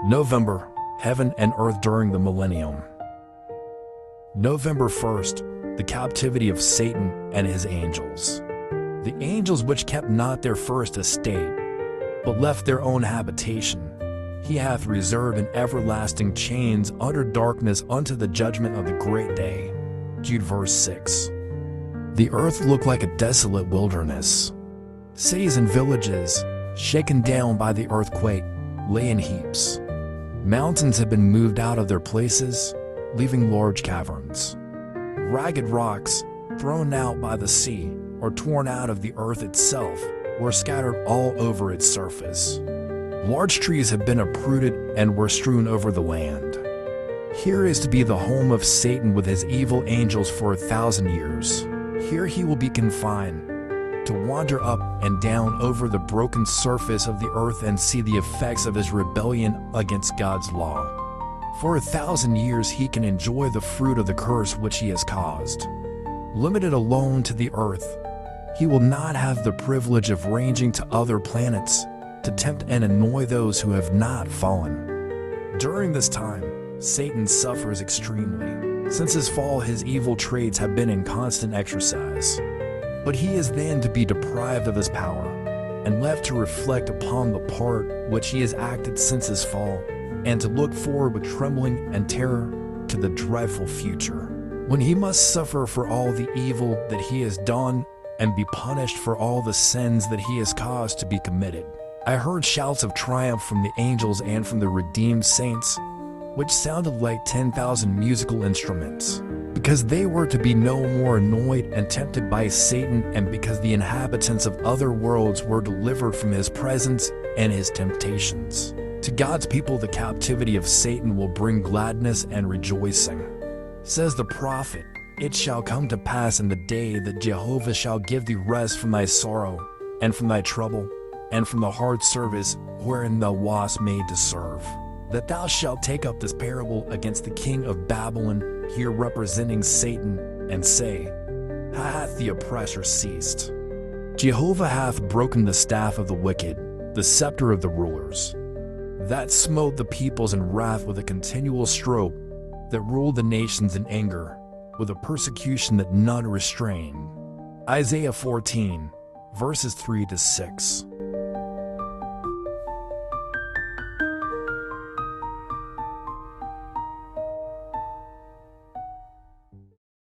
November, heaven and earth during the millennium. November 1st, the captivity of Satan and his angels. The angels which kept not their first estate, but left their own habitation, he hath reserved in everlasting chains under darkness unto the judgment of the great day. Jude verse 6. The earth looked like a desolate wilderness. Cities and villages, shaken down by the earthquake, lay in heaps. Mountains had been moved out of their places, leaving large caverns. Ragged rocks, thrown out by the sea or torn out of the earth itself, were scattered all over its surface. Large trees had been uprooted and were strewn over the land. Here is to be the home of Satan with his evil angels for 1,000 years. Here he will be confined, to wander up and down over the broken surface of the earth and see the effects of his rebellion against God's law. For 1,000 years he can enjoy the fruit of the curse which he has caused. Limited alone to the earth, he will not have the privilege of ranging to other planets to tempt and annoy those who have not fallen. During this time, Satan suffers extremely. Since his fall, his evil traits have been in constant exercise. But he is then to be deprived of his power, and left to reflect upon the part which he has acted since his fall, and to look forward with trembling and terror to the dreadful future, when he must suffer for all the evil that he has done, and be punished for all the sins that he has caused to be committed. I heard shouts of triumph from the angels and from the redeemed saints, which sounded like 10,000 musical instruments, because they were to be no more annoyed and tempted by Satan, and because the inhabitants of other worlds were delivered from his presence and his temptations. To God's people, the captivity of Satan will bring gladness and rejoicing. Says the prophet, "It shall come to pass in the day that Jehovah shall give thee rest from thy sorrow, and from thy trouble, and from the hard service wherein thou wast made to serve, that thou shalt take up this parable against the king of Babylon," here representing Satan, "and say, hath the oppressor ceased? Jehovah hath broken the staff of the wicked, the scepter of the rulers, that smote the peoples in wrath with a continual stroke, that ruled the nations in anger, with a persecution that none restrained." Isaiah 14, verses 3-6.